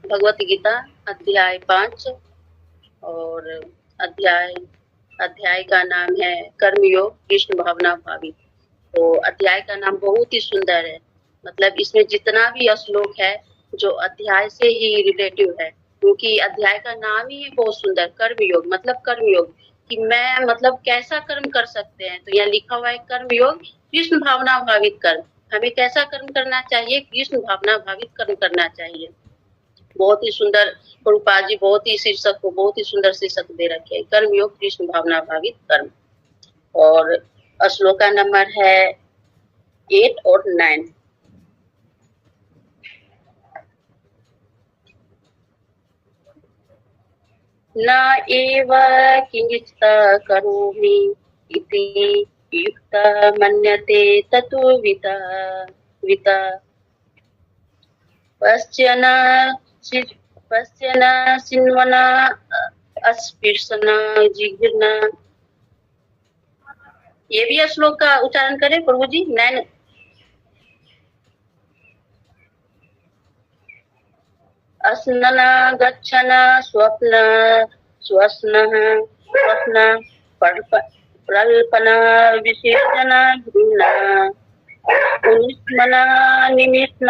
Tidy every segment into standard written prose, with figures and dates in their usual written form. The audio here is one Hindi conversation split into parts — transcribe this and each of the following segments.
भगवत गीता अध्याय 5 और अध्याय अध्याय का नाम है कर्मयोग कृष्ण भावना भावित। तो अध्याय का नाम बहुत ही सुंदर है। मतलब इसमें जितना भी श्लोक है जो अध्याय से ही रिलेटिव है, क्योंकि अध्याय का नाम ही है बहुत सुंदर, कर्मयोग। मतलब कर्मयोग कि मैं मतलब कैसा कर्म कर सकते हैं। तो यहाँ लिखा हुआ है कर्मयोग कृष्ण भावना भावित कर्म। हमें कैसा कर्म करना चाहिए? कृष्ण भावना भावित कर्म करना चाहिए। बहुत ही सुंदर प्रभुपाद जी बहुत ही शीर्षक को बहुत ही सुंदर शीर्षक दे रखे हैं, कर्मयोग कृष्ण भावना भावित कर्म। और श्लोक का नंबर है 8 और 9। न एव किञ्चित् करोमि इति युक्तः मन्यते ततो वित पश्यन् शिन्वन् अस्पृशन् जिघ्रन्। ये भी श्लोक का उच्चारण करें प्रभु जी। नैन अस्नन गच्छन स्वप्न प्रल्पन विशेषण पुनिस्मन निमित्न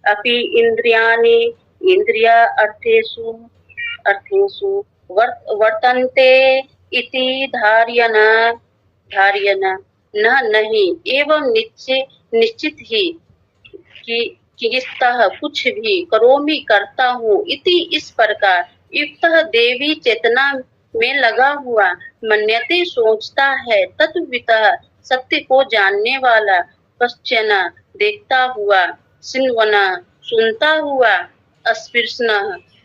अपि इंद्रियाणि इंद्रिय अर्थेषु वर्तन्ते इति धारयन् न नहीं एवं निश्चित ही कि किस्तः कुछ भी करोमि करता हूँ इति इस प्रकार युक्त देवी चेतना में लगा हुआ मन्यते सोचता है तत्वितः सत्य को जानने वाला पश्चन देखता हुआ सिन्वना सुनता हुआ अस्पृशन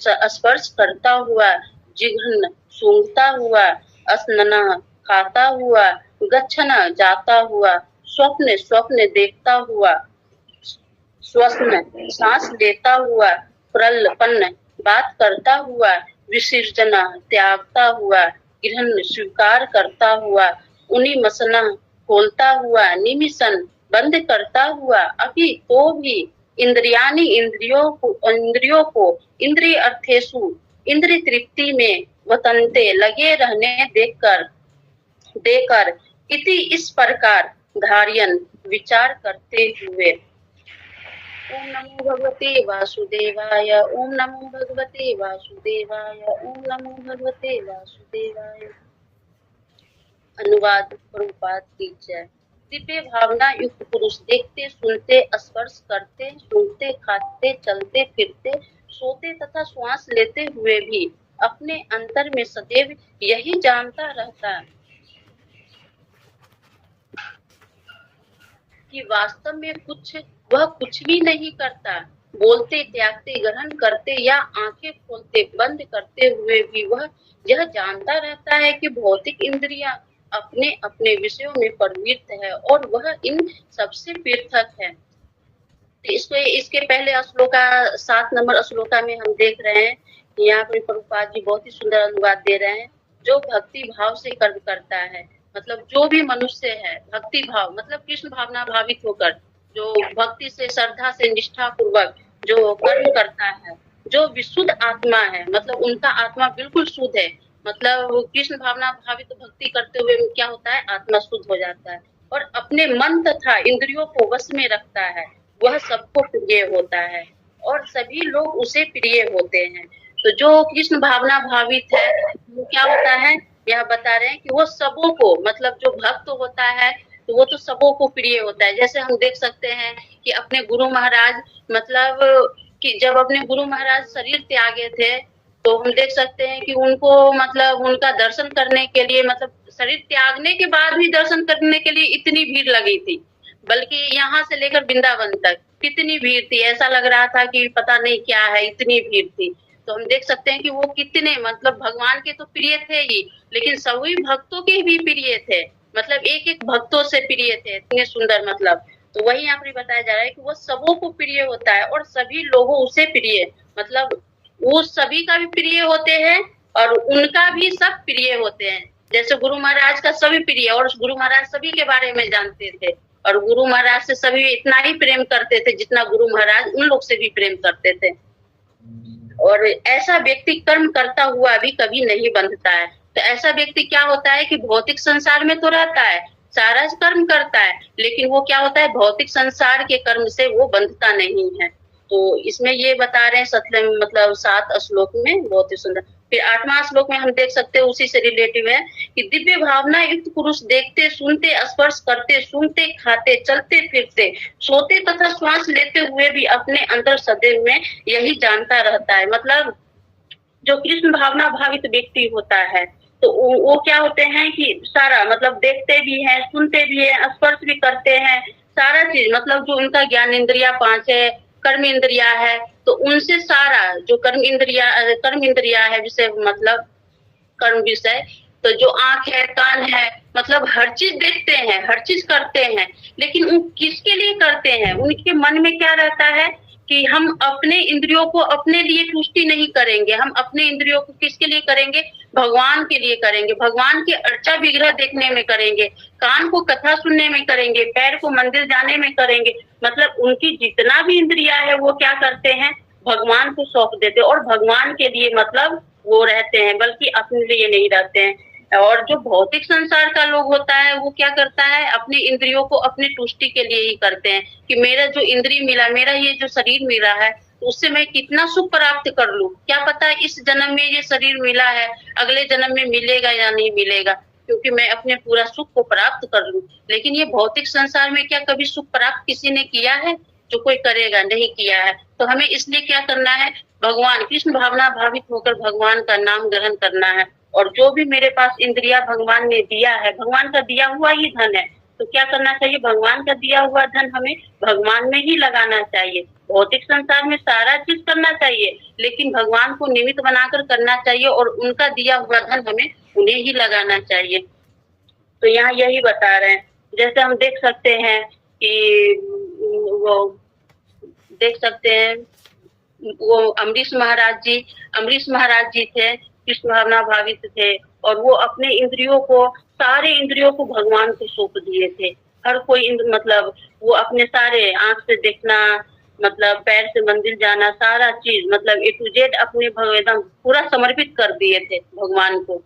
स्पर्श करता हुआ जिघ्न सूंघता हुआ अस्नना खाता हुआ गच्छन जाता हुआ स्वप्न स्वप्न देखता हुआ श्वसन सांस लेता हुआ प्रलपन बात करता हुआ विसर्जन त्यागता हुआ ग्रहण स्वीकार करता हुआ उन्निमसन खोलता हुआ निमिशन बंद करता हुआ अभी तो भी इंद्रियानी इंद्रियों को इंद्रिय अर्थेषु इंद्रिय तृप्ति में वतंते लगे रहने देकर इति इस प्रकार धार्यन विचार करते हुए। ओम नमो भगवते वासुदेवाय। ओम नमो भगवते वासुदेवाय। ओम नमो भगवते वासुदेवाय। अनुवाद प्रभुपाद की जय। दिव्य भावना युक्त पुरुष देखते सुनते स्पर्श करते सुनते खाते चलते फिरते सोते तथा श्वास लेते हुए भी अपने अंतर में सदैव यही जानता रहता कि वास्तव में वह कुछ भी नहीं करता। बोलते त्यागते ग्रहण करते या आंखें खोलते बंद करते हुए भी वह यह जानता रहता है कि भौतिक इंद्रियां अपने अपने विषयों में प्रवृत्त है और वह इन सबसे पृथक है। इसके पहले श्लोका 7 नंबर श्लोका में हम देख रहे हैं, यहाँ पर प्रभुपाद जी बहुत ही सुंदर अनुवाद दे रहे हैं। जो भक्ति भाव से कर्म करता है, मतलब जो भी मनुष्य है भक्ति भाव मतलब कृष्ण भावना भावित होकर जो भक्ति से श्रद्धा से निष्ठा पूर्वक जो कर्म करता है, जो विशुद्ध आत्मा है, मतलब उनका आत्मा बिल्कुल शुद्ध है। मतलब कृष्ण भावना भावित भक्ति करते हुए क्या होता है, आत्मा शुद्ध हो जाता है और अपने मन तथा इंद्रियों को वश में रखता है। वह सबको प्रिय होता है और सभी लोग उसे प्रिय होते हैं। तो जो कृष्ण भावना भावित है वो क्या होता है, यह बता रहे हैं कि वो सबों को मतलब जो भक्त होता है तो वो तो सबों को प्रिय होता है। जैसे हम देख सकते हैं कि अपने गुरु महाराज मतलब कि जब अपने गुरु महाराज शरीर त्यागे थे तो हम देख सकते हैं कि उनको मतलब उनका दर्शन करने के लिए मतलब शरीर त्यागने के बाद भी दर्शन करने के लिए इतनी भीड़ लगी थी, बल्कि यहाँ से लेकर वृंदावन तक कितनी भीड़ थी, ऐसा लग रहा था कि पता नहीं क्या है, इतनी भीड़ थी। तो हम देख सकते हैं कि वो कितने मतलब भगवान के तो प्रिय थे ही, लेकिन सभी भक्तों के भी प्रिय थे। मतलब एक एक भक्तों से प्रिय थे, इतने सुंदर मतलब। तो वही यहाँ पर बताया जा रहा है कि वो सबों को प्रिय होता है और सभी लोगों उसे प्रिय, मतलब वो सभी का भी प्रिय होते हैं और उनका भी सब प्रिय होते हैं। जैसे गुरु महाराज का सभी प्रिय और गुरु महाराज सभी के बारे में जानते थे और गुरु महाराज से सभी इतना ही प्रेम करते थे जितना गुरु महाराज उन लोग से भी प्रेम करते थे। और ऐसा व्यक्ति कर्म करता हुआ भी कभी नहीं बंधता है। तो ऐसा व्यक्ति क्या होता है कि भौतिक संसार में तो रहता है, सारा कर्म करता है, लेकिन वो क्या होता है, भौतिक संसार के कर्म से वो बंधता नहीं है। तो इसमें ये बता रहे हैं मतलब 7 श्लोक में, बहुत ही सुंदर। फिर 8वां श्लोक में हम देख सकते हैं, उसी से रिलेटिव है कि दिव्य भावना युक्त पुरुष देखते सुनते स्पर्श करते सूंघते खाते चलते फिरते सोते तथा श्वास लेते हुए भी अपने अंदर सदैव में यही जानता रहता है। मतलब जो कृष्ण भावना भावित व्यक्ति होता है, तो वो क्या होते हैं कि सारा मतलब देखते भी हैं, सुनते भी हैं, स्पर्श भी करते हैं, सारा चीज मतलब जो उनका ज्ञान इंद्रिया 5 है, कर्म इंद्रिया है, तो उनसे सारा जो कर्म इंद्रिया है, जिसे मतलब कर्म विषय, तो जो आंख है, कान है, मतलब हर चीज देखते हैं, हर चीज करते हैं, लेकिन उन किसके लिए करते हैं, उनके मन में क्या रहता है कि हम अपने इंद्रियों को अपने लिए तुष्टि नहीं करेंगे, हम अपने इंद्रियों को किसके लिए करेंगे, भगवान के लिए करेंगे, भगवान के अर्चा विग्रह देखने में करेंगे, कान को कथा सुनने में करेंगे, पैर को मंदिर जाने में करेंगे। मतलब उनकी जितना भी इंद्रिया है वो क्या करते हैं, भगवान को सौंप देते और भगवान के लिए मतलब वो रहते हैं, बल्कि अपने लिए नहीं रहते हैं। और जो भौतिक संसार का लोग होता है, वो क्या करता है, अपने इंद्रियों को अपनी तुष्टि के लिए ही करते हैं कि मेरा जो इंद्रिय मिला, मेरा ये जो शरीर मिला है, तो उससे मैं कितना सुख प्राप्त कर लूं, क्या पता इस जन्म में ये शरीर मिला है, अगले जन्म में मिलेगा या नहीं मिलेगा, क्योंकि मैं अपने पूरा सुख को प्राप्त कर लूं। लेकिन ये भौतिक संसार में क्या कभी सुख प्राप्त किसी ने किया है, जो कोई करेगा, नहीं किया है। तो हमें इसलिए क्या करना है, भगवान कृष्ण भावना भावित होकर भगवान का नाम ग्रहण करना है। और जो भी मेरे पास इंद्रिया भगवान ने दिया है, भगवान का दिया हुआ ही धन है, तो क्या करना चाहिए, भगवान का दिया हुआ धन हमें भगवान में ही लगाना चाहिए। भौतिक संसार में सारा चीज करना चाहिए, लेकिन भगवान को निमित्त बनाकर करना चाहिए और उनका दिया हुआ धन हमें उन्हें ही लगाना चाहिए। तो यहाँ यही बता रहे हैं। जैसे हम देख सकते हैं कि वो देख सकते हैं, वो अमरीश महाराज जी थे, कृष्ण भावना भावित थे, और वो अपने इंद्रियों को, सारे इंद्रियों को भगवान को सौंप दिए थे। हर कोई मतलब वो अपने सारे, आंख से देखना, मतलब पैर से मंदिर जाना, सारा चीज मतलब ए टू जेड अपने एकदम पूरा समर्पित कर दिए थे भगवान को।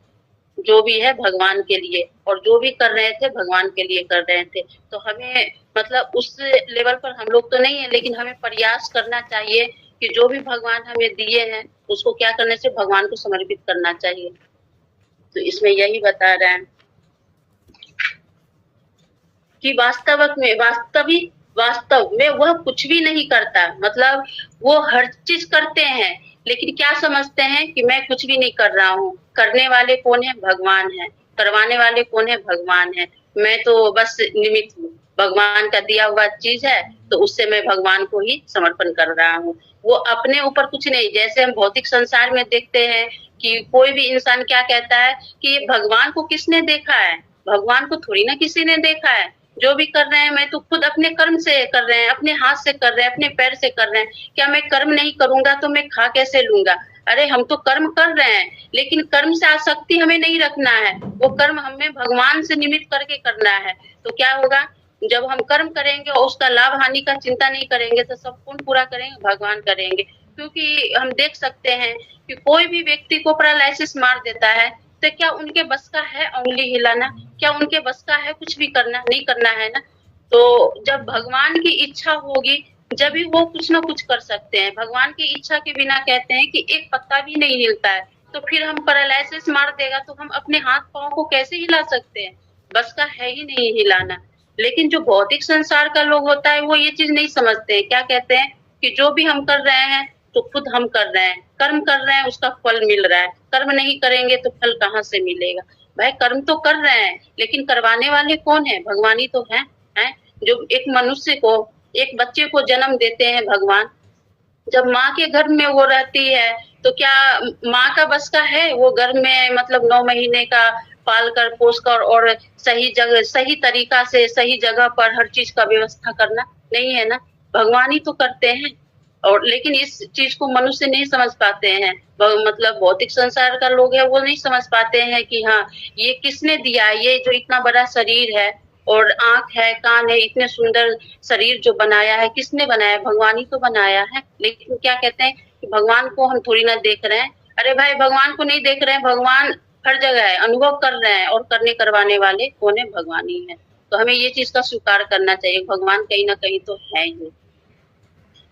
जो भी है भगवान के लिए, और जो भी कर रहे थे भगवान के लिए कर रहे थे। तो हमें मतलब उस लेवल पर हम लोग तो नहीं है, लेकिन हमें प्रयास करना चाहिए कि जो भी भगवान हमें दिए हैं उसको क्या करने से भगवान को समर्पित करना चाहिए। तो इसमें यही बता रहे हैं कि वास्तव में वह कुछ भी नहीं करता, मतलब वो हर चीज करते हैं, लेकिन क्या समझते हैं कि मैं कुछ भी नहीं कर रहा हूँ। करने वाले कौन है, भगवान है, करवाने वाले कौन है, भगवान है, मैं तो बस निमित्त हूँ, भगवान का दिया हुआ चीज है, तो उससे मैं भगवान को ही समर्पण कर रहा हूँ। वो अपने ऊपर कुछ नहीं, जैसे हम भौतिक संसार में देखते हैं कि कोई भी इंसान क्या कहता है कि भगवान को किसने देखा है, भगवान को थोड़ी ना किसी ने देखा है, जो भी कर रहे हैं मैं तो खुद अपने कर्म से कर रहे हैं, अपने हाथ से कर रहे हैं, अपने पैर से कर रहे हैं। क्या मैं कर्म नहीं करूंगा तो मैं खा कैसे लूंगा? अरे हम तो कर्म कर रहे हैं, लेकिन कर्म से आसक्ति हमें नहीं रखना है, वो कर्म हमें भगवान से निमित्त करके करना है। तो क्या होगा, जब हम कर्म करेंगे और उसका लाभ हानि का चिंता नहीं करेंगे, तो सब कौन पूरा करेंगे, भगवान करेंगे। क्योंकि हम देख सकते हैं कि कोई भी व्यक्ति को पैरालिसिस मार देता है, तो क्या उनके बस का है उंगली हिलाना? क्या उनके बस का है कुछ भी करना? नहीं करना है ना। तो जब भगवान की इच्छा होगी, जब भी वो कुछ ना कुछ कर सकते हैं। भगवान की इच्छा के बिना कहते हैं कि एक पत्ता भी नहीं हिलता है, तो फिर हम पैरालिसिस मार देगा तो हम अपने हाथ पांव को कैसे हिला सकते हैं? बस का है ही नहीं हिलाना। लेकिन जो भौतिक संसार का लोग होता है, वो ये चीज नहीं समझते हैं। क्या कहते हैं कि जो भी हम कर रहे हैं तो खुद हम कर रहे हैं, कर्म कर रहे हैं, उसका फल मिल रहा है, कर्म नहीं करेंगे तो फल कहाँ से मिलेगा? भाई कर्म तो कर रहे हैं, लेकिन करवाने वाले कौन है? भगवान ही तो है। जो एक मनुष्य को, एक बच्चे को जन्म देते हैं भगवान, जब माँ के गर्भ में वो रहती है, तो क्या माँ का बस का है वो गर्भ में मतलब 9 महीने का पाल कर पोस कर और सही जगह, सही तरीका से, सही जगह पर हर चीज का व्यवस्था करना? नहीं है ना, भगवान ही तो करते हैं। और लेकिन इस चीज को मनुष्य नहीं समझ पाते हैं, मतलब भौतिक संसार का लोग है, वो नहीं समझ पाते हैं कि हाँ ये किसने दिया, ये जो इतना बड़ा शरीर है और आंख है, कान है, इतने सुंदर शरीर जो बनाया है, किसने बनाया? भगवान ही तो बनाया है। लेकिन क्या कहते हैं, भगवान को हम थोड़ी ना देख रहे हैं। अरे भाई, भगवान को नहीं देख रहे हैं, भगवान हर जगह है, अनुभव कर रहे हैं, और करने करवाने वाले कौन है? भगवान ही है। तो हमें ये चीज का स्वीकार करना चाहिए, भगवान कहीं ना कहीं तो है ही।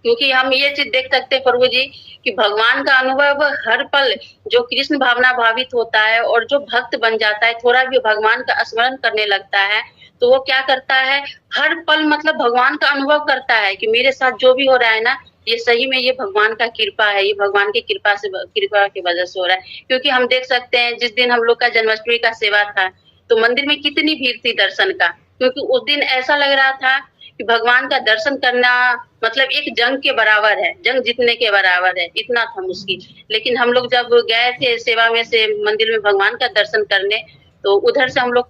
क्योंकि हम ये चीज देख सकते हैं प्रभु जी कि भगवान का अनुभव हर पल, जो कृष्ण भावना भावित होता है और जो भक्त बन जाता है, थोड़ा भी भगवान का स्मरण करने लगता है, तो वो क्या करता है, हर पल मतलब भगवान का अनुभव करता है कि मेरे साथ जो भी हो रहा है ना, ये सही में ये भगवान का कृपा है, ये भगवान की कृपा की वजह से हो रहा है। क्योंकि हम देख सकते हैं जिस दिन हम लोग का जन्माष्टमी का सेवा था, तो मंदिर में कितनी भीड़ थी दर्शन का। क्योंकि उस दिन ऐसा लग रहा था कि भगवान का दर्शन करना मतलब एक जंग के बराबर है, जंग जीतने के बराबर है, इतना था मुश्किल। लेकिन हम लोग जब गए थे सेवा में से मंदिर में भगवान का दर्शन करने, तो उधर से हम लोग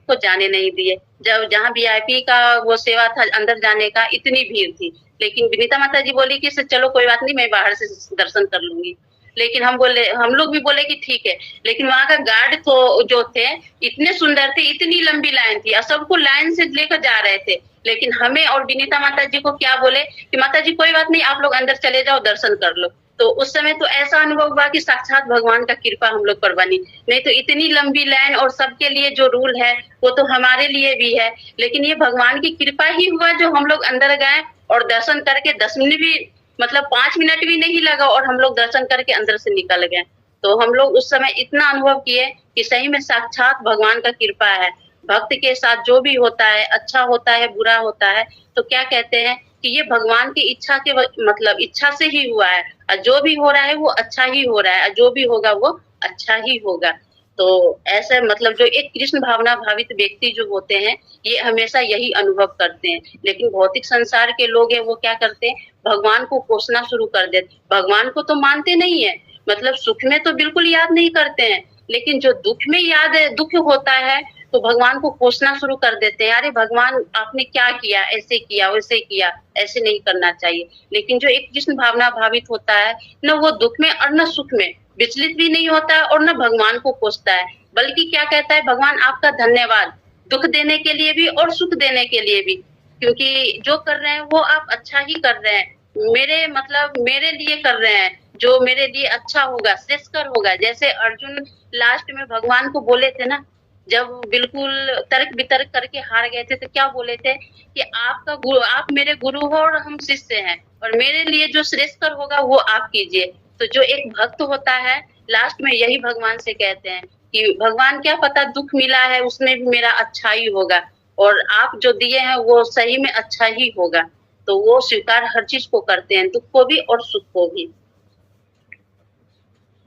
को जाने नहीं दिए। जब जहाँ वीआईपी का वो सेवा था अंदर जाने का, इतनी भीड़ थी। लेकिन विनीता माता जी बोली कि चलो कोई बात नहीं, मैं बाहर से दर्शन कर लूंगी। लेकिन हम लोग भी बोले कि ठीक है। लेकिन वहां का गार्ड तो जो थे इतने सुंदर थे, इतनी लंबी लाइन थी और सबको लाइन से लेकर जा रहे थे। लेकिन हमें और विनीता माता जी को क्या बोले कि माता जी कोई बात नहीं, आप लोग अंदर चले जाओ, दर्शन कर लो। तो उस समय तो ऐसा अनुभव हुआ कि साक्षात भगवान का कृपा हम लोग पर बनी। नहीं तो इतनी लंबी लाइन, और सबके लिए जो रूल है वो तो हमारे लिए भी है, लेकिन ये भगवान की कृपा ही हुआ जो हम लोग अंदर गए और दर्शन करके 10 मिनट भी मतलब 5 मिनट भी नहीं लगा और हम लोग दर्शन करके अंदर से निकल गए। तो हम लोग उस समय इतना अनुभव किए कि सही में साक्षात भगवान का कृपा है। भक्त के साथ जो भी होता है, अच्छा होता है, बुरा होता है, तो क्या कहते हैं कि ये भगवान की इच्छा के मतलब इच्छा से ही हुआ है, और जो भी हो रहा है वो अच्छा ही हो रहा है, और जो भी होगा वो अच्छा ही होगा। तो ऐसे मतलब जो एक कृष्ण भावना भावित व्यक्ति जो होते हैं, ये हमेशा यही अनुभव करते हैं। लेकिन भौतिक संसार के लोग हैं, वो क्या करते हैं, भगवान को कोसना शुरू कर देते। भगवान को तो मानते नहीं है, मतलब सुख में तो बिल्कुल याद नहीं करते हैं, लेकिन जो दुख में याद है, दुख होता है, तो भगवान को कोसना शुरू कर देते हैं। अरे भगवान आपने क्या किया, ऐसे किया, वैसे किया, ऐसे नहीं करना चाहिए। लेकिन जो एक कृष्ण भावना भावित होता है, न वो दुख में और न सुख में विचलित भी नहीं होता है, और न भगवान को कोसता है, बल्कि क्या कहता है, भगवान आपका धन्यवाद, दुख देने के लिए भी और सुख देने के लिए भी, क्योंकि जो कर रहे हैं वो आप अच्छा ही कर रहे हैं, मेरे मतलब मेरे लिए कर रहे हैं, जो मेरे लिए अच्छा होगा, श्रेष्ठकर होगा। जैसे अर्जुन लास्ट में भगवान को बोले थे ना, जब बिल्कुल तर्क वितर्क करके हार गए थे, तो क्या बोले थे कि आपका गुरु, आप मेरे गुरु हो और हम शिष्य हैं, और मेरे लिए जो श्रेष्ठकर होगा वो आप कीजिए। तो जो एक भक्त होता है, लास्ट में यही भगवान से कहते हैं कि भगवान क्या पता दुख मिला है उसमें भी मेरा अच्छा ही होगा, और आप जो दिए हैं वो सही में अच्छा ही होगा। तो वो स्वीकार हर चीज को करते हैं, दुख को भी और सुख को भी।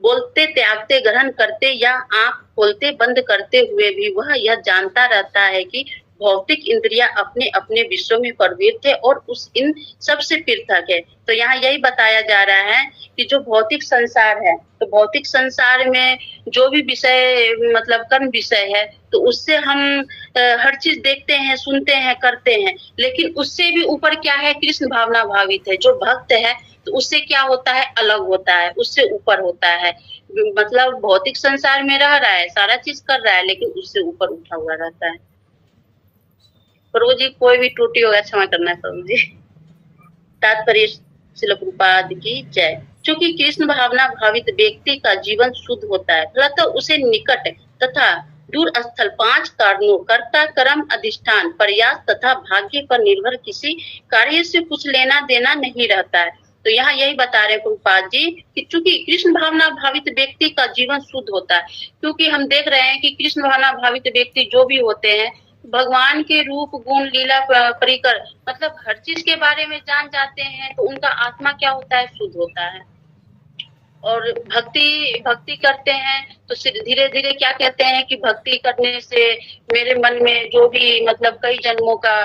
बोलते त्यागते ग्रहण करते या आंख खोलते बंद करते हुए भी वह यह जानता रहता है कि भौतिक इंद्रियां अपने अपने विश्व में प्रवृत्त है और उस इन सबसे पृथक है। तो यहाँ यही बताया जा रहा है कि जो भौतिक संसार है, तो भौतिक संसार में जो भी विषय मतलब कर्म विषय है, तो उससे हम हर चीज देखते हैं, सुनते हैं, करते हैं। लेकिन उससे भी ऊपर क्या है, कृष्ण भावना भावित है जो भक्त है, तो उससे क्या होता है, अलग होता है, उससे ऊपर होता है। मतलब भौतिक संसार में रह रहा है, सारा चीज कर रहा है, लेकिन उससे ऊपर उठा हुआ रहता है। प्रभु जी कोई भी त्रुटि होगा क्षमा करना है प्रभु जी। तात्पर्य श्रील प्रभुपाद की जय। चूंकि कृष्ण भावना भावित व्यक्ति का जीवन शुद्ध होता है, फलतः उसे निकट तथा दूर स्थल 5 कारणों कर्ता, कर्म, अधिष्ठान, प्रयास तथा भाग्य पर निर्भर किसी कार्य से कुछ लेना देना नहीं रहता है। तो यहाँ यही बता रहे हैं प्रभुपाद जी कि चूंकि कृष्ण भावना भावित व्यक्ति का जीवन शुद्ध होता है, क्योंकि हम देख रहे हैं कि कृष्ण भावना भावित व्यक्ति जो भी होते हैं, भगवान के रूप गुण लीला परिकर मतलब हर चीज के बारे में जान जाते हैं, तो उनका आत्मा क्या होता है, शुद्ध होता है। और भक्ति करते हैं तो धीरे धीरे क्या कहते हैं कि भक्ति करने से मेरे मन में जो भी मतलब कई जन्मों का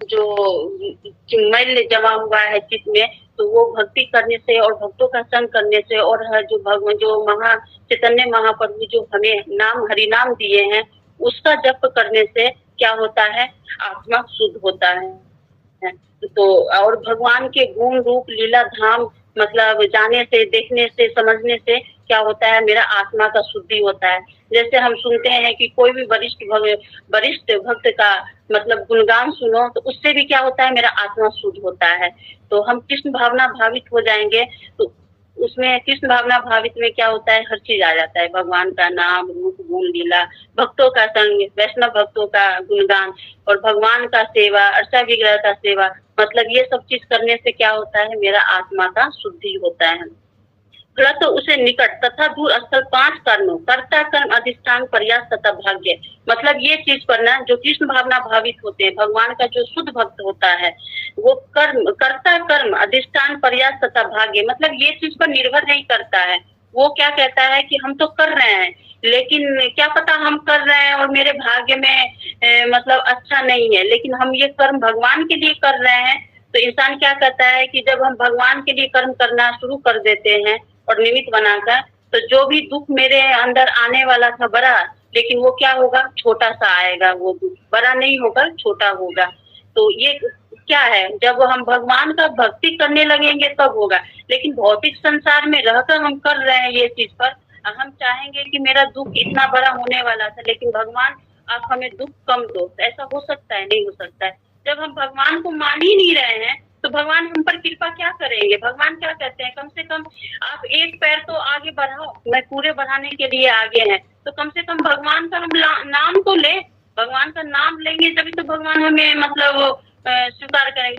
जो मैल जमा हुआ है चित्त में, तो वो भक्ति करने से और भक्तों का संग करने से और जो भगवान जो महा चैतन्य महाप्रभु जो हमें नाम हरि नाम दिए हैं, उसका जप करने से क्या होता है, आत्मा शुद्ध होता है। तो और भगवान के गुण रूप लीला धाम मतलब जाने से, देखने से, समझने से क्या होता है, मेरा आत्मा का शुद्धि होता है। जैसे हम सुनते हैं कि कोई भी वरिष्ठ भक्त का मतलब गुणगान सुनो, तो उससे भी क्या होता है, मेरा आत्मा शुद्ध होता है। तो हम कृष्ण भावना भावित हो जाएंगे, तो उसमें कृष्ण भावना भावित में क्या होता है, हर चीज आ जाता है, भगवान का नाम, रूप, गुण, लीला, भक्तों का संग, वैष्णव भक्तों का गुणगान और भगवान का सेवा, अर्चा विग्रह का सेवा। मतलब ये सब चीज करने से क्या होता है, मेरा आत्मा का शुद्धि होता है। प्लस तो उसे निकट तथा दूर स्थल 5 कर्म, कर्ता, कर्म, अधिष्ठान, प्रयास तथा भाग्य। मतलब ये चीज करना जो कृष्ण भावना भावित होते हैं, भगवान का जो शुद्ध भक्त होता है, वो कर्म, कर्ता, कर्म, अधिष्ठान, प्रयास तथा भाग्य, मतलब ये चीज पर निर्भर नहीं करता है। वो क्या कहता है कि हम तो कर रहे हैं, लेकिन क्या पता हम कर रहे हैं और मेरे भाग्य में मतलब अच्छा नहीं है, लेकिन हम ये कर्म भगवान के लिए कर रहे हैं। तो इंसान क्या कहता है कि जब हम भगवान के लिए कर्म करना शुरू कर देते हैं और निमित्त बनाकर, तो जो भी दुख मेरे अंदर आने वाला था बड़ा, लेकिन वो क्या होगा, छोटा सा आएगा, वो दुख बड़ा नहीं होगा, छोटा होगा। तो ये क्या है, जब हम भगवान का भक्ति करने लगेंगे तब होगा। लेकिन भौतिक संसार में रहकर हम कर रहे हैं ये चीज पर, हम चाहेंगे कि मेरा दुख इतना बड़ा होने वाला था, लेकिन भगवान आप हमें दुख कम दो, ऐसा हो सकता है? नहीं हो सकता है। जब हम भगवान को मान ही नहीं रहे हैं तो भगवान हम पर कृपा क्या करेंगे? भगवान क्या कहते हैं, कम से कम आप एक पैर तो आगे बढ़ाओ, मैं पूरे बढ़ाने के लिए आगे हैं, तो कम से कम भगवान का हम नाम तो ले। भगवान का नाम लेंगे तभी तो भगवान हमें मतलब स्वीकार करेंगे।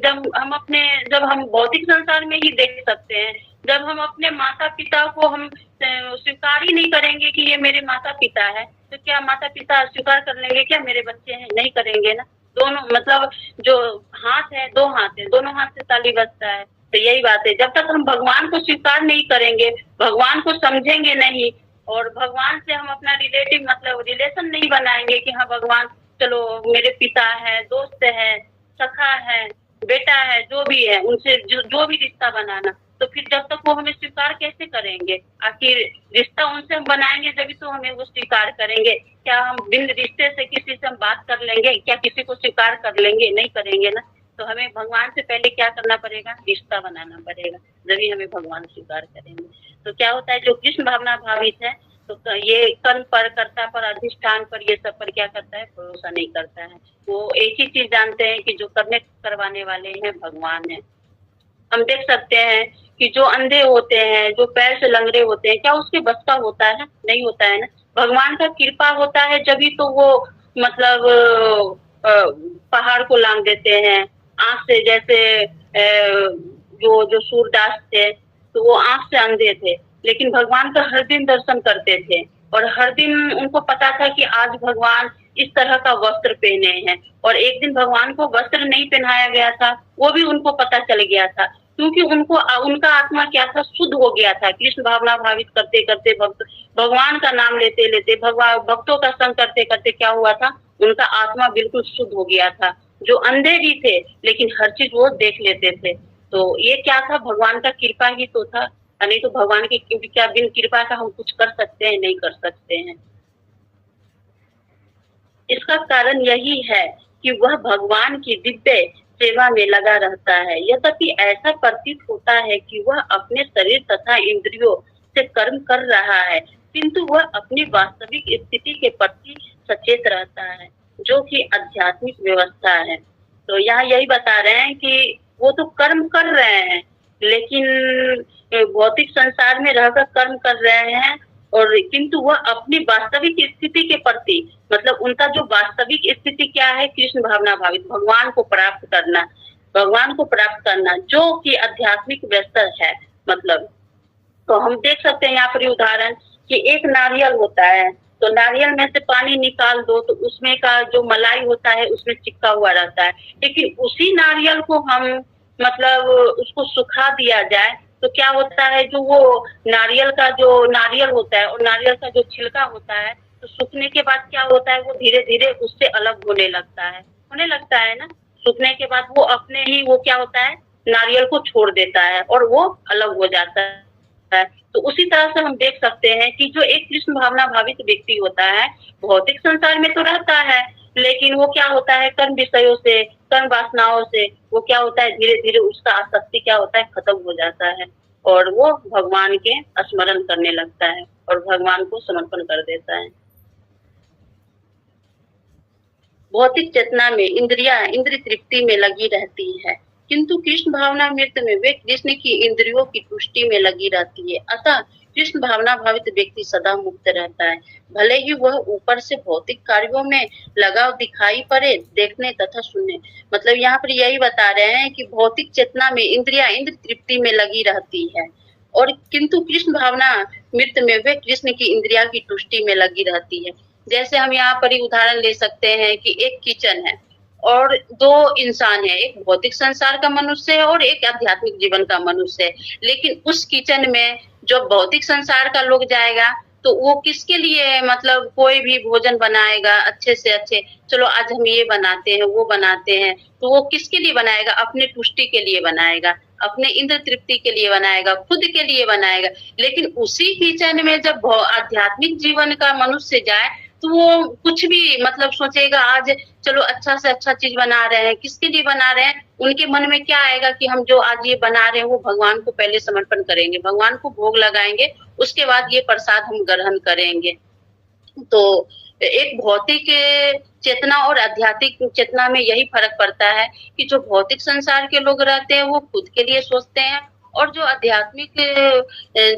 जब हम भौतिक संसार में ही देख सकते हैं, जब हम अपने माता पिता को हम स्वीकार ही नहीं करेंगे कि ये मेरे माता पिता है, तो क्या माता पिता स्वीकार कर लेंगे क्या मेरे बच्चे हैं? नहीं करेंगे ना। दोनों मतलब जो हाथ है, 2 हाथ है, दोनों हाथ से ताली बजता है। तो यही बात है, जब तक हम भगवान को स्वीकार नहीं करेंगे, भगवान को समझेंगे नहीं और भगवान से हम अपना रिलेटिव मतलब रिलेशन नहीं बनाएंगे कि हाँ भगवान चलो मेरे पिता है, दोस्त है, सखा है, बेटा है, जो भी है, उनसे जो भी रिश्ता बनाना, तो फिर जब तक वो हमें स्वीकार कैसे करेंगे? आखिर रिश्ता उनसे हम बनाएंगे जब तो हमें वो स्वीकार करेंगे। क्या हम बिन रिश्ते से किसी से हम बात कर लेंगे? क्या किसी को स्वीकार कर लेंगे? नहीं करेंगे ना। तो हमें भगवान से पहले क्या करना पड़ेगा? रिश्ता बनाना पड़ेगा, जब हमें भगवान स्वीकार करेंगे। तो क्या होता है, जो कृष्ण भावना भावित है तो ये कर्म पर, कर्ता पर, अधिष्ठान पर, ये सब पर क्या करता है? भरोसा नहीं करता है। वो एक ही चीज जानते हैं कि जो करने करवाने वाले हैं भगवान है। हम देख सकते हैं कि जो अंधे होते हैं, जो पैर से लंगड़े होते हैं, क्या उसके बस का होता है? नहीं होता है ना। भगवान का कृपा होता है जब ही तो वो मतलब पहाड़ को लांग देते हैं आंख से। जैसे जो सूरदास थे तो वो आंख से अंधे थे, लेकिन भगवान का हर दिन दर्शन करते थे और हर दिन उनको पता था कि आज भगवान इस तरह का वस्त्र पहने हैं। और एक दिन भगवान को वस्त्र नहीं पहनाया गया था, वो भी उनको पता चल गया था, क्योंकि उनका आत्मा क्या था? शुद्ध हो गया था। कृष्ण भावना भावित करते करते, भगवान का नाम लेते लेते, भक्तों का संग करते करते क्या हुआ था? उनका आत्मा बिल्कुल शुद्ध हो गया था। जो अंधे भी थे लेकिन हर चीज वो देख लेते थे। तो ये क्या था? भगवान का कृपा ही तो था। नहीं तो भगवान की क्या बिन कृपा का हम कुछ कर सकते हैं? नहीं कर सकते हैं। इसका कारण यही है कि वह भगवान की दिव्य सेवा में लगा रहता है। यद्यपि ऐसा प्रतीत होता है कि वह अपने शरीर तथा इंद्रियों से कर्म कर रहा है, किंतु वह अपनी वास्तविक स्थिति के प्रति सचेत रहता है, जो कि आध्यात्मिक व्यवस्था है। तो यहाँ यही बता रहे हैं कि वो तो कर्म कर रहे हैं, लेकिन भौतिक संसार में रहकर कर्म कर रहे हैं, और किंतु वह अपनी वास्तविक स्थिति के प्रति मतलब उनका जो वास्तविक स्थिति क्या है? कृष्ण भावना भावित, भगवान को प्राप्त करना, भगवान को प्राप्त करना, जो कि आध्यात्मिक व्यवस्था है। मतलब तो हम देख सकते हैं यहाँ पर उदाहरण कि एक नारियल होता है, तो नारियल में से पानी निकाल दो तो उसमें का जो मलाई होता है उसमें चिपका हुआ रहता है। लेकिन उसी नारियल को हम मतलब उसको सुखा दिया जाए तो क्या होता है? जो वो नारियल का जो नारियल होता है और नारियल का जो छिलका होता है, तो सूखने के बाद क्या होता है? वो धीरे धीरे उससे अलग होने लगता है ना। सूखने के बाद वो अपने ही वो क्या होता है? नारियल को छोड़ देता है और वो अलग हो जाता है। तो उसी तरह से हम देख सकते हैं कि जो एक कृष्ण भावना भावित व्यक्ति होता है, भौतिक संसार में तो रहता है, लेकिन वो क्या होता है? कर्म विषयों से, कर्म वासनाओं से वो क्या होता है? धीरे धीरे उसका आसक्ति क्या होता है? खत्म हो जाता है और वो भगवान के स्मरण करने लगता है और भगवान को समर्पण कर देता है। भौतिक चेतना में इंद्रिय तृप्ति में लगी रहती है, किंतु कृष्ण भावनामृत में वे कृष्ण की इंद्रियों की तुष्टि में लगी रहती है। अतः कृष्ण भावना भावित व्यक्ति सदा मुक्त रहता है। भले ही वह ऊपर से भौतिक कार्यों में लगाव दिखाई पड़े, देखने तथा सुनने। मतलब यहाँ पर यही बता रहे हैं कि भौतिक चेतना में इंद्रिया इंद्र तृप्ति में लगी रहती है, और किंतु कृष्ण भावना मृत में वे कृष्ण की इंद्रिया की तुष्टि में लगी रहती है। जैसे हम यहाँ पर ही उदाहरण ले सकते हैं कि एक किचन है और दो इंसान है, एक भौतिक संसार का मनुष्य है और एक आध्यात्मिक जीवन का मनुष्य है। लेकिन उस किचन में जो भौतिक संसार का लोग जाएगा तो वो किसके लिए, मतलब कोई भी भोजन बनाएगा अच्छे से अच्छे, चलो आज हम ये बनाते हैं वो बनाते हैं, तो वो किसके लिए बनाएगा? अपने तुष्टि के लिए बनाएगा, अपने इंद्र तृप्ति के लिए बनाएगा, खुद के लिए बनाएगा। लेकिन उसी किचन में जब आध्यात्मिक जीवन का मनुष्य जाए तो वो कुछ भी मतलब सोचेगा, आज चलो अच्छा से अच्छा चीज बना रहे हैं, किसके लिए बना रहे हैं? उनके मन में क्या आएगा कि हम जो आज ये बना रहे हैं वो भगवान को पहले समर्पण करेंगे, भगवान को भोग लगाएंगे, उसके बाद ये प्रसाद हम ग्रहण करेंगे। तो एक भौतिक चेतना और आध्यात्मिक चेतना में यही फर्क पड़ता है कि जो भौतिक संसार के लोग रहते हैं वो खुद के लिए सोचते हैं, और जो आध्यात्मिक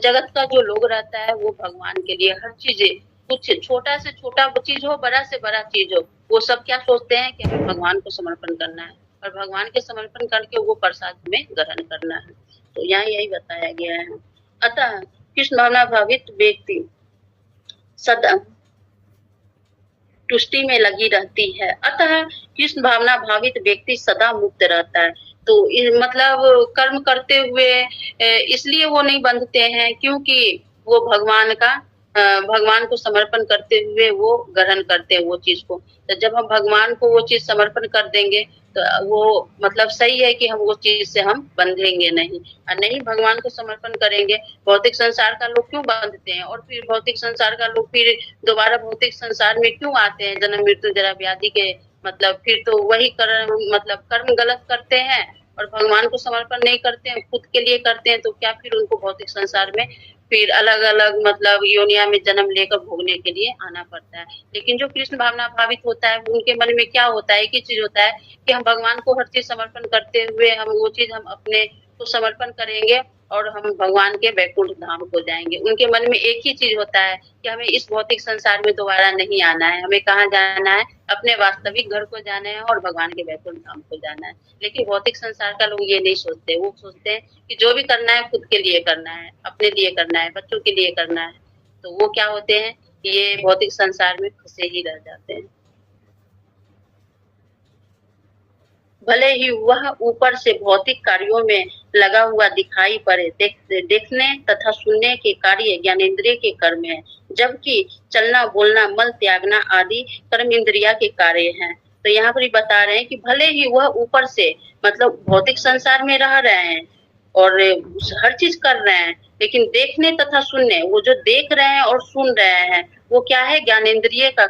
जगत का जो लोग रहता है वो भगवान के लिए हर चीज, कुछ छोटा से छोटा चीज हो, बड़ा से बड़ा चीज हो, वो सब क्या सोचते हैं कि हमें भगवान को समर्पण करना है और भगवान के समर्पण करके वो प्रसाद हमें ग्रहण करना है। तो यहाँ यही बताया गया है। अतः कृष्ण भावना भावित व्यक्ति सदा तुष्टि में लगी रहती है। अतः कृष्ण भावना भावित व्यक्ति सदा मुक्त रहता है। तो मतलब कर्म करते हुए इसलिए वो नहीं बंधते हैं क्योंकि वो भगवान को समर्पण करते हुए वो ग्रहण करते हैं वो चीज को। तो जब हम भगवान को वो चीज समर्पण कर देंगे तो वो मतलब सही है कि हम वो चीज से हम बंधेंगे नहीं, और नहीं भगवान को समर्पण करेंगे। भौतिक संसार का लोग क्यों बंधते हैं, और फिर भौतिक संसार का लोग फिर दोबारा भौतिक संसार में क्यों आते हैं, जन्म मृत्यु जरा व्याधि के, मतलब फिर तो वही कर्म गलत करते हैं और भगवान को समर्पण नहीं करते हैं, खुद के लिए करते हैं, तो क्या फिर उनको भौतिक संसार में फिर अलग अलग मतलब योनिया में जन्म लेकर भोगने के लिए आना पड़ता है। लेकिन जो कृष्ण भावना भावित होता है उनके मन में क्या होता है, एक ही चीज होता है कि हम भगवान को हर चीज समर्पण करते हुए हम वो चीज हम अपने को समर्पण करेंगे और हम भगवान के वैकुंठ धाम को जाएंगे। उनके मन में एक ही चीज होता है कि हमें इस भौतिक संसार में दोबारा नहीं आना है, हमें कहाँ जाना है, अपने वास्तविक घर को जाना है और भगवान के वैकुंठ धाम को जाना है। लेकिन भौतिक संसार का लोग ये नहीं सोचते, वो सोचते हैं कि जो भी करना है खुद के लिए करना है, अपने लिए करना है, बच्चों के लिए करना है। तो वो क्या होते हैं, ये भौतिक संसार में फंसे ही रह जाते हैं। भले ही वह ऊपर से भौतिक कार्यों में लगा हुआ दिखाई पड़े, देखने तथा सुनने के कार्य ज्ञानेंद्रिय के कर्म है, जबकि चलना बोलना मल त्यागना आदि कर्म इंद्रिया के कार्य हैं। तो यहाँ पर बता रहे हैं कि भले ही वह ऊपर से मतलब भौतिक संसार में रह रहे हैं और हर चीज कर रहे हैं, लेकिन देखने तथा सुनने, वो जो देख रहे हैं और सुन रहे हैं वो क्या है, ज्ञानेंद्रिय का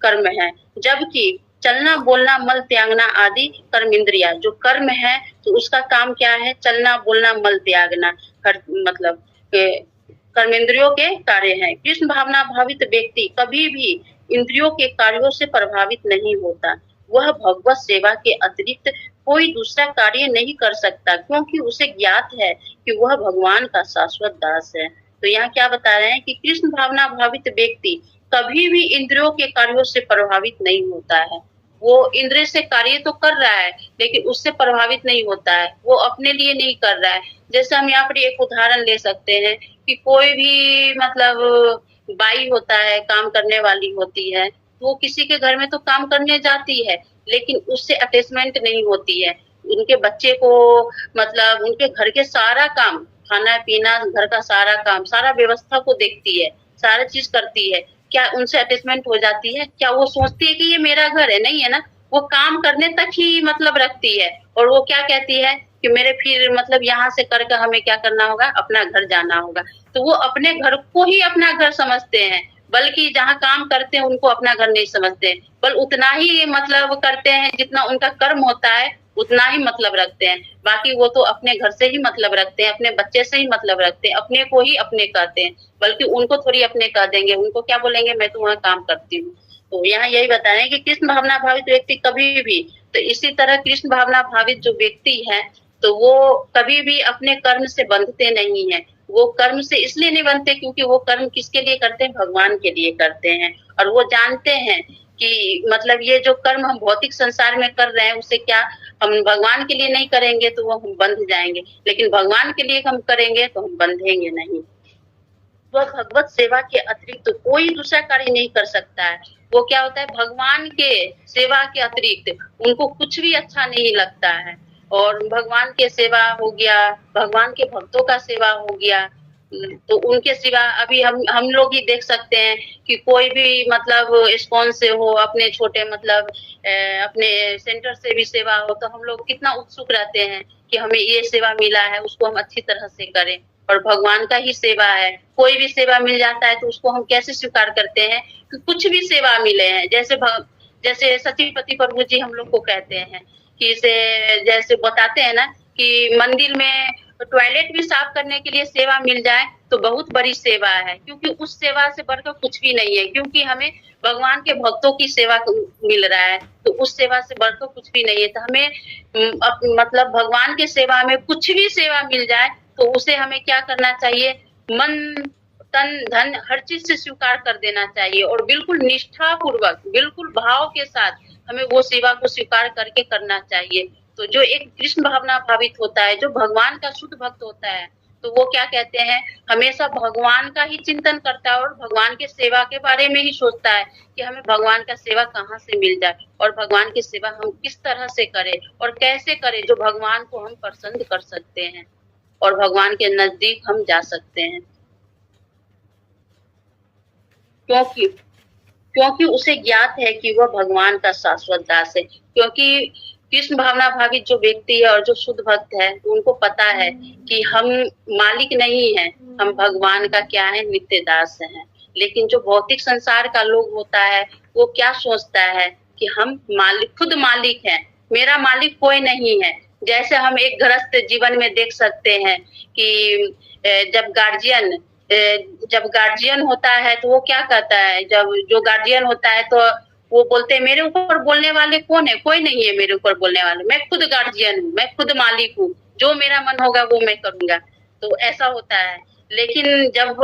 कर्म है। जबकि चलना बोलना मल त्यागना आदि कर्म इंद्रिया, जो कर्म है तो उसका काम क्या है, चलना बोलना मल त्यागना, मतलब कर्मेंद्रियों के कार्य हैं। कृष्ण भावना भावित व्यक्ति कभी भी इंद्रियों के कार्यों से प्रभावित नहीं होता। वह भगवत सेवा के अतिरिक्त कोई दूसरा कार्य नहीं कर सकता, क्योंकि उसे ज्ञात है कि वह भगवान का शाश्वत दास है। तो यहाँ क्या बता रहे हैं कि कृष्ण भावना भावित व्यक्ति कभी भी इंद्रियों के कार्यों से प्रभावित नहीं होता है। वो इंद्रिय से कार्य तो कर रहा है लेकिन उससे प्रभावित नहीं होता है, वो अपने लिए नहीं कर रहा है। जैसे हम यहाँ पर एक उदाहरण ले सकते हैं कि कोई भी मतलब बाई होता है, काम करने वाली होती है, तो वो किसी के घर में तो काम करने जाती है लेकिन उससे अटैचमेंट नहीं होती है। उनके बच्चे को मतलब उनके घर के सारा काम, खाना पीना, घर का सारा काम, सारा व्यवस्था को देखती है, सारा चीज करती है। क्या उनसे अटैचमेंट हो जाती है? क्या वो सोचती है कि ये मेरा घर है? नहीं है ना। वो काम करने तक ही मतलब रखती है, और वो क्या कहती है कि मेरे फिर मतलब यहाँ से करके हमें क्या करना होगा, अपना घर जाना होगा। तो वो अपने घर को ही अपना घर समझते हैं, बल्कि जहाँ काम करते हैं उनको अपना घर नहीं समझते, बल उतना ही मतलब करते हैं जितना उनका कर्म होता है, उतना ही मतलब रखते हैं। बाकी वो तो अपने घर से ही मतलब रखते हैं, अपने बच्चे से ही मतलब रखते हैं, अपने को ही अपने कहते हैं, बल्कि उनको थोड़ी अपने कह देंगे, उनको क्या बोलेंगे, मैं तो वहाँ काम करती हूँ। तो यहाँ यही बता रहे हैं कि कृष्ण भावना भावित व्यक्ति कभी भी तो इसी तरह कृष्ण भावना भावित जो व्यक्ति है, तो वो कभी भी अपने कर्म से बंधते नहीं है। वो कर्म से इसलिए नहीं बनते क्योंकि वो कर्म किसके लिए करते हैं? भगवान के लिए करते हैं। और वो जानते हैं कि मतलब ये जो कर्म हम भौतिक संसार में कर रहे हैं, उससे क्या हम भगवान के लिए नहीं करेंगे तो वो हम बंध जाएंगे, लेकिन भगवान के लिए हम करेंगे तो हम बंधेंगे नहीं। वह भगवत सेवा के अतिरिक्त तो कोई दूसरा कार्य नहीं कर सकता है। वो क्या होता है? भगवान के सेवा के अतिरिक्त उनको कुछ भी अच्छा नहीं लगता है। और भगवान के सेवा हो गया, भगवान के भक्तों का सेवा हो गया, तो उनके सिवा अभी हम लोग ही देख सकते हैं कि कोई भी मतलब इस्कॉन से हो, अपने छोटे मतलब अपने सेंटर से भी सेवा हो, तो हम लोग कितना उत्सुक रहते हैं कि हमें ये सेवा मिला है, उसको हम अच्छी तरह से करें। और भगवान का ही सेवा है, कोई भी सेवा मिल जाता है तो उसको हम कैसे स्वीकार करते हैं कि कुछ भी सेवा मिले हैं। जैसे सचिवपति प्रभु जी हम लोग को कहते हैं कि इसे जैसे बताते हैं ना कि मंदिर में टॉयलेट भी साफ करने के लिए सेवा मिल जाए तो बहुत बड़ी सेवा है, क्योंकि उस सेवा से बढ़कर कुछ भी नहीं है, क्योंकि हमें भगवान के भक्तों की सेवा मिल रहा है, तो उस सेवा से बढ़कर कुछ भी नहीं है। तो हमें मतलब भगवान के सेवा में कुछ भी सेवा मिल जाए तो उसे हमें क्या करना चाहिए? मन तन धन हर चीज से स्वीकार कर देना चाहिए और बिल्कुल निष्ठा पूर्वक, बिल्कुल भाव के साथ हमें वो सेवा को स्वीकार करके करना चाहिए। तो जो एक कृष्ण भावना भावित होता है, जो भगवान का शुद्ध भक्त होता है, तो वो क्या कहते हैं? हमेशा भगवान का ही चिंतन करता है और भगवान के सेवा के बारे में ही सोचता है कि हमें भगवान का सेवा कहाँ से मिल जाए और भगवान की सेवा हम किस तरह से करें और कैसे करें जो भगवान को हम पसंद कर सकते हैं और भगवान के नजदीक हम जा सकते हैं। क्योंकि उसे ज्ञात है कि वह भगवान का शाश्वत दास है। क्योंकि कृष्ण भावना भावित जो व्यक्ति है और जो शुद्ध भक्त है, उनको पता है कि हम मालिक नहीं है, हम भगवान का क्या है? नित्य दास है। लेकिन जो भौतिक संसार का लोग होता है, वो क्या सोचता है कि हम खुद मालिक है, मेरा मालिक कोई नहीं है। जैसे हम एक गृहस्थ जीवन में देख सकते हैं कि जब गार्जियन होता है तो वो क्या कहता है? जब जो गार्जियन होता है तो वो बोलते हैं मेरे ऊपर बोलने वाले कौन है? कोई नहीं है मेरे ऊपर बोलने वाले, मैं खुद गार्जियन हूँ, मैं खुद मालिक हूँ, जो मेरा मन होगा वो मैं करूंगा। तो ऐसा होता है। लेकिन जब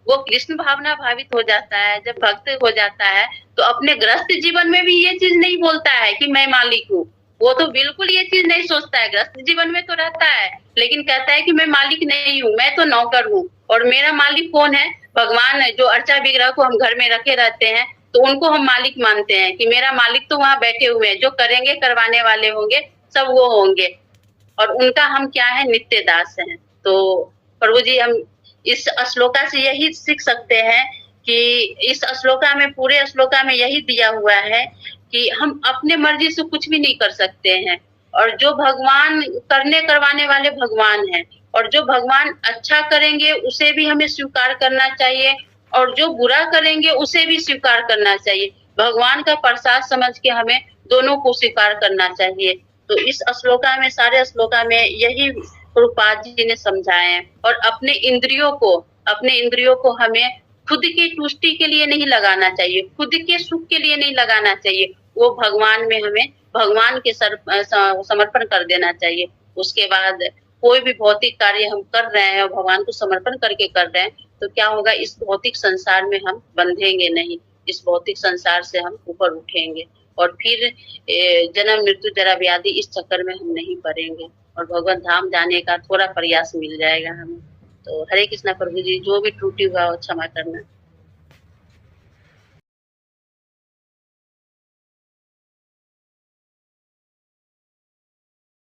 वो कृष्ण भावना भावित हो जाता है, जब भक्त हो जाता है, तो अपने गृहस्थ जीवन में भी ये चीज नहीं बोलता है कि मैं मालिक हूँ। वो तो बिल्कुल ये चीज नहीं सोचता है। गृहस्थ जीवन में तो रहता है, लेकिन कहता है कि मैं मालिक नहीं हूँ, मैं तो नौकर हूँ और मेरा मालिक कौन है? भगवान है। जो अर्चा विग्रह को हम घर में रखे रहते हैं तो उनको हम मालिक मानते हैं कि मेरा मालिक तो वहां बैठे हुए हैं, जो करेंगे करवाने वाले होंगे सब वो होंगे और उनका हम क्या है? नित्य दास हैं। तो प्रभु जी हम इस श्लोका से यही सीख सकते हैं कि इस श्लोका में, पूरे श्लोका में यही दिया हुआ है कि हम अपने मर्जी से कुछ भी नहीं कर सकते हैं और जो भगवान करने करवाने वाले भगवान हैं और जो भगवान अच्छा करेंगे उसे भी हमें स्वीकार करना चाहिए और जो बुरा करेंगे उसे भी स्वीकार करना चाहिए। भगवान का प्रसाद समझ के हमें दोनों को स्वीकार करना चाहिए। तो इस श्लोका में, सारे श्लोका में यही प्रभुपाद जी ने समझाए हैं। और अपने इंद्रियों को हमें खुद की तुष्टि के लिए नहीं लगाना चाहिए, खुद के सुख के लिए नहीं लगाना चाहिए। वो भगवान में हमें भगवान के समर्पण कर देना चाहिए। उसके बाद कोई भी भौतिक कार्य हम कर रहे हैं और भगवान को समर्पण करके कर रहे हैं तो क्या होगा? इस भौतिक संसार में हम बंधेंगे नहीं, इस भौतिक संसार से हम ऊपर उठेंगे और फिर जन्म मृत्यु जरा व्याधि इस चक्कर में हम नहीं पड़ेंगे और भगवान धाम जाने का थोड़ा प्रयास मिल जाएगा हमें। तो हरे कृष्णा प्रभु जी, जो भी त्रुटि हुआ वो क्षमा करना।